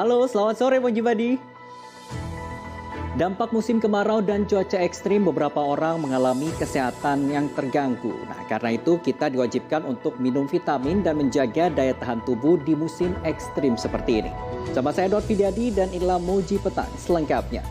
Halo, selamat sore Bang Jibadi. Dampak musim kemarau dan cuaca ekstrim beberapa orang mengalami kesehatan yang terganggu. Nah, karena itu kita diwajibkan untuk minum vitamin dan menjaga daya tahan tubuh di musim ekstrim seperti ini. Sama saya Dor Fidyadi dan inilah Moji Petang selengkapnya.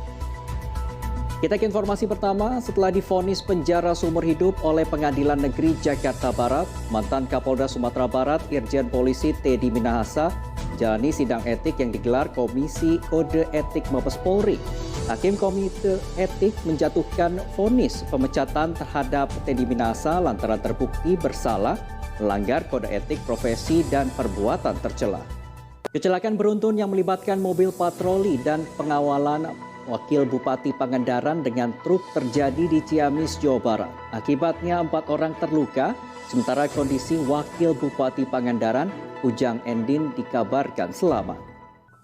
Kita ke informasi pertama. Setelah divonis penjara seumur hidup oleh Pengadilan Negeri Jakarta Barat, mantan Kapolda Sumatera Barat Irjen Polisi Teddy Minahasa jalani sidang etik yang digelar Komisi Kode Etik Mabes Polri. Hakim Komite Etik menjatuhkan vonis pemecatan terhadap Teddy Minahasa lantaran terbukti bersalah melanggar kode etik profesi dan perbuatan tercela. Kecelakaan beruntun yang melibatkan mobil patroli dan pengawalan Wakil Bupati Pangandaran dengan truk terjadi di Ciamis, Jawa Barat. Akibatnya 4 orang terluka, sementara kondisi Wakil Bupati Pangandaran, Ujang Endin, dikabarkan selamat.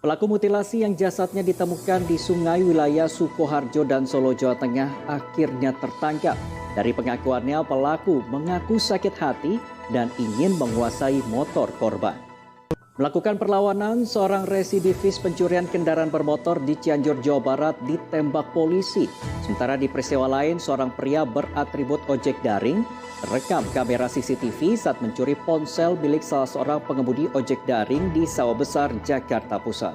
Pelaku mutilasi yang jasadnya ditemukan di sungai wilayah Sukoharjo dan Solo, Jawa Tengah akhirnya tertangkap. Dari pengakuannya, pelaku mengaku sakit hati dan ingin menguasai motor korban. Melakukan perlawanan, seorang residivis pencurian kendaraan bermotor di Cianjur, Jawa Barat ditembak polisi. Sementara di peristiwa lain, seorang pria beratribut ojek daring terekam kamera CCTV saat mencuri ponsel milik salah seorang pengemudi ojek daring di Sawah Besar, Jakarta Pusat.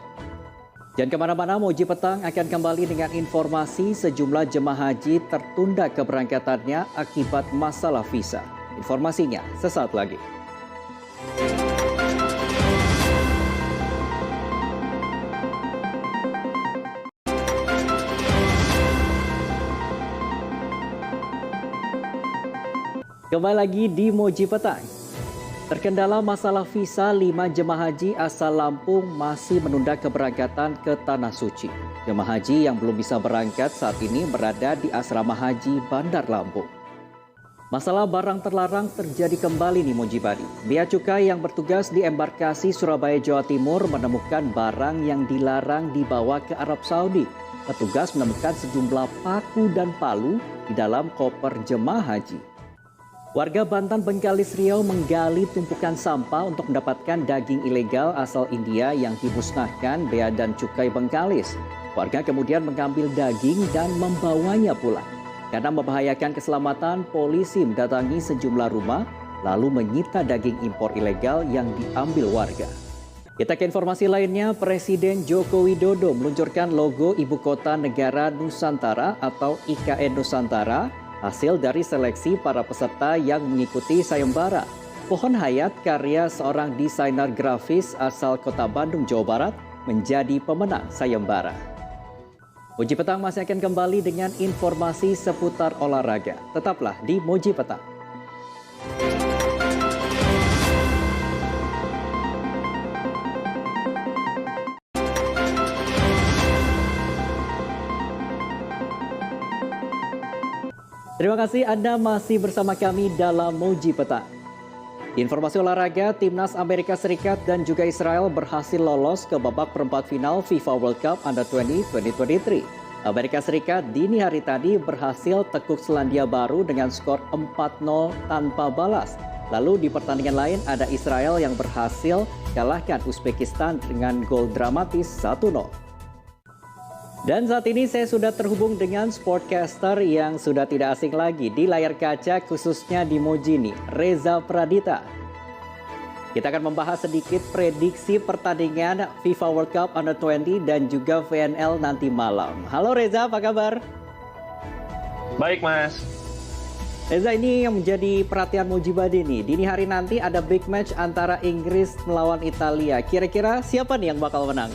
Jangan kemana-mana, Moji Petang akan kembali dengan informasi sejumlah jemaah haji tertunda keberangkatannya akibat masalah visa. Informasinya sesaat lagi. Kembali lagi di Moji Petang. Terkendala masalah visa, 5 jemaah haji asal Lampung masih menunda keberangkatan ke Tanah Suci. Jemaah haji yang belum bisa berangkat saat ini berada di Asrama Haji Bandar Lampung. Masalah barang terlarang terjadi kembali nih Moji Badi. Bea Cukai yang bertugas di embarkasi Surabaya, Jawa Timur menemukan barang yang dilarang dibawa ke Arab Saudi. Petugas menemukan sejumlah paku dan palu di dalam koper jemaah haji. Warga Bantan Bengkalis Riau menggali tumpukan sampah untuk mendapatkan daging ilegal asal India yang dimusnahkan Bea dan Cukai Bengkalis. Warga kemudian mengambil daging dan membawanya pulang. Karena membahayakan keselamatan, polisi mendatangi sejumlah rumah lalu menyita daging impor ilegal yang diambil warga. Kita ke informasi lainnya, Presiden Joko Widodo meluncurkan logo Ibu Kota Negara Nusantara atau IKN Nusantara, hasil dari seleksi para peserta yang mengikuti sayembara. Pohon Hayat karya seorang desainer grafis asal Kota Bandung, Jawa Barat menjadi pemenang sayembara. Moji Petang masih akan kembali dengan informasi seputar olahraga. Tetaplah di Moji Petang. Terima kasih Anda masih bersama kami dalam Moji Petang. Informasi olahraga, Timnas Amerika Serikat dan juga Israel berhasil lolos ke babak perempat final FIFA World Cup Under-20 2023. Amerika Serikat dini hari tadi berhasil tekuk Selandia Baru dengan skor 4-0 tanpa balas. Lalu di pertandingan lain ada Israel yang berhasil kalahkan Uzbekistan dengan gol dramatis 1-0. Dan saat ini saya sudah terhubung dengan sportcaster yang sudah tidak asing lagi di layar kaca khususnya di Moji nih, Reza Pradita. Kita akan membahas sedikit prediksi pertandingan FIFA World Cup Under-20 dan juga VNL nanti malam. Halo Reza, apa kabar? Baik Mas. Reza, ini yang menjadi perhatian Moji Badi nih. Dini hari nanti ada big match antara Inggris melawan Italia. Kira-kira siapa nih yang bakal menang?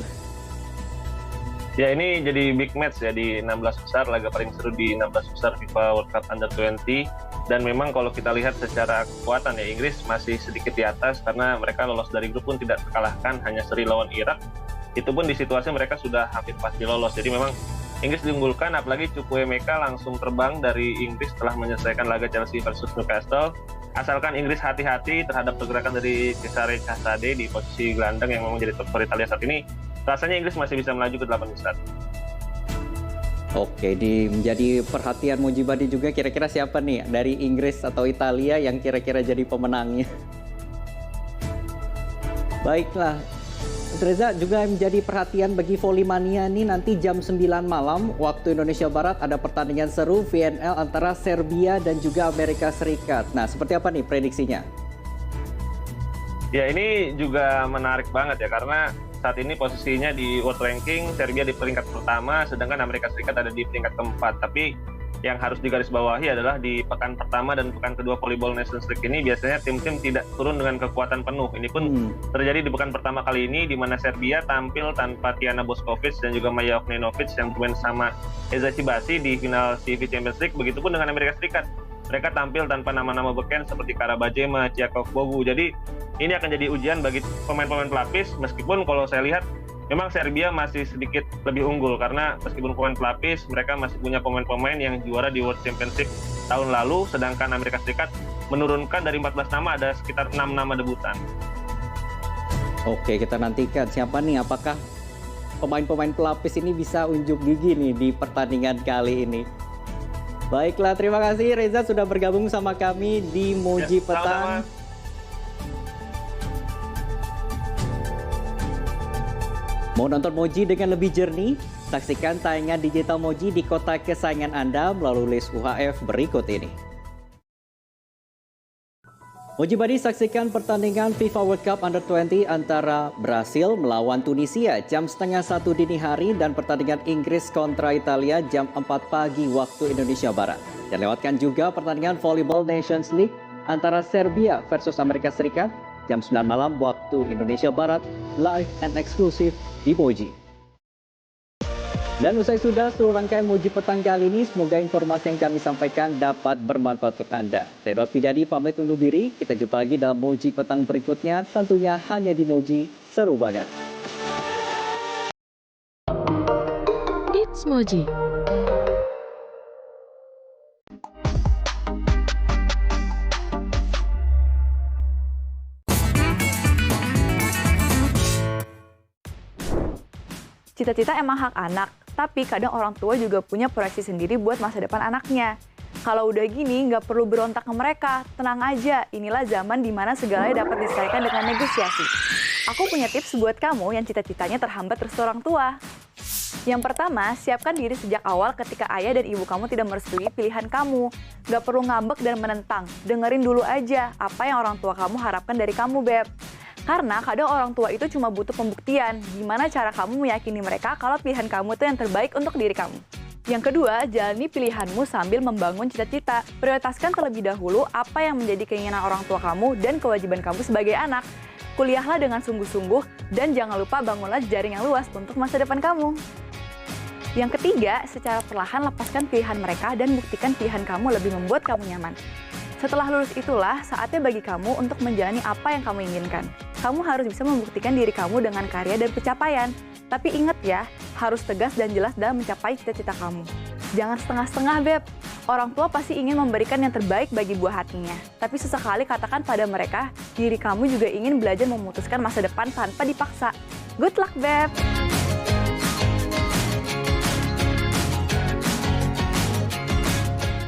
Ya, ini jadi big match ya di 16 besar, laga paling seru di 16 besar FIFA World Cup Under-20. Dan memang kalau kita lihat secara kekuatan ya, Inggris masih sedikit di atas karena mereka lolos dari grup pun tidak terkalahkan, hanya seri lawan Irak. Itu pun di situasi mereka sudah hampir pasti lolos. Jadi memang Inggris diunggulkan, apalagi Chukwuemeka langsung terbang dari Inggris setelah menyelesaikan laga Chelsea versus Newcastle. Asalkan Inggris hati-hati terhadap pergerakan dari Cesare Cassade di posisi gelandang yang memang jadi top skor Italia saat ini, rasanya Inggris masih bisa melaju ke 8 besar. Oke, menjadi perhatian Moji Badi juga, kira-kira siapa nih dari Inggris atau Italia yang kira-kira jadi pemenangnya? Baiklah, Mas Reza, juga menjadi perhatian bagi Volley-mania ini nanti jam 9 malam waktu Indonesia Barat ada pertandingan seru VNL antara Serbia dan juga Amerika Serikat. Nah, seperti apa nih prediksinya? Ya, ini juga menarik banget ya, karena saat ini posisinya di World Ranking, Serbia di peringkat pertama, sedangkan Amerika Serikat ada di peringkat keempat. Tapi yang harus digarisbawahi adalah di pekan pertama dan pekan kedua Volleyball Nations League ini biasanya tim-tim tidak turun dengan kekuatan penuh. Ini pun terjadi di pekan pertama kali ini, di mana Serbia tampil tanpa Tijana Bošković dan juga Maja Ognjenović yang bermain sama Eza Cibasi di final CV Champions League. Begitupun dengan Amerika Serikat. Mereka tampil tanpa nama-nama beken seperti Karabajema, Ciakov Bogu. Jadi ini akan jadi ujian bagi pemain-pemain pelapis, meskipun kalau saya lihat memang Serbia masih sedikit lebih unggul, karena meskipun pemain pelapis, mereka masih punya pemain-pemain yang juara di World Championship tahun lalu, sedangkan Amerika Serikat menurunkan dari 14 nama ada sekitar 6 nama debutan. Oke, kita nantikan siapa nih, apakah pemain-pemain pelapis ini bisa unjuk gigi nih di pertandingan kali ini. Baiklah, terima kasih Reza sudah bergabung sama kami di Moji Petang. Sama-sama. Mau nonton Moji dengan lebih jernih? Saksikan tayangan digital Moji di kota kesayangan Anda melalui list UHF berikut ini. Moji Buddy, saksikan pertandingan FIFA World Cup Under-20 antara Brasil melawan Tunisia jam 12:30 dini hari dan pertandingan Inggris kontra Italia jam 4 pagi waktu Indonesia Barat. Dan lewatkan juga pertandingan Volleyball Nations League antara Serbia versus Amerika Serikat jam 9 malam waktu Indonesia Barat, live and eksklusif di Moji. Dan usai sudah seluruh rangkaian Moji Petang kali ini, semoga informasi yang kami sampaikan dapat bermanfaat untuk Anda. Saya Dot Pidadi pamit undur diri, kita jumpa lagi dalam Moji Petang berikutnya, tentunya hanya di Moji, seru banget. It's Moji. Cita-cita emang hak anak, tapi kadang orang tua juga punya proyeksi sendiri buat masa depan anaknya. Kalau udah gini, nggak perlu berontak ke mereka. Tenang aja, inilah zaman dimana segalanya dapat diselesaikan dengan negosiasi. Aku punya tips buat kamu yang cita-citanya terhambat restu orang tua. Yang pertama, siapkan diri sejak awal ketika ayah dan ibu kamu tidak merestui pilihan kamu. Nggak perlu ngambek dan menentang, dengerin dulu aja apa yang orang tua kamu harapkan dari kamu, Beb. Karena kadang orang tua itu cuma butuh pembuktian gimana cara kamu meyakini mereka kalau pilihan kamu itu yang terbaik untuk diri kamu. Yang kedua, jalani pilihanmu sambil membangun cita-cita. Prioritaskan terlebih dahulu apa yang menjadi keinginan orang tua kamu dan kewajiban kamu sebagai anak. Kuliahlah dengan sungguh-sungguh dan jangan lupa bangunlah jejaring yang luas untuk masa depan kamu. Yang ketiga, secara perlahan lepaskan pilihan mereka dan buktikan pilihan kamu lebih membuat kamu nyaman. Setelah lulus itulah saatnya bagi kamu untuk menjalani apa yang kamu inginkan. Kamu harus bisa membuktikan diri kamu dengan karya dan pencapaian. Tapi ingat ya, harus tegas dan jelas dalam mencapai cita-cita kamu. Jangan setengah-setengah, Beb. Orang tua pasti ingin memberikan yang terbaik bagi buah hatinya. Tapi sesekali katakan pada mereka, diri kamu juga ingin belajar memutuskan masa depan tanpa dipaksa. Good luck, Beb!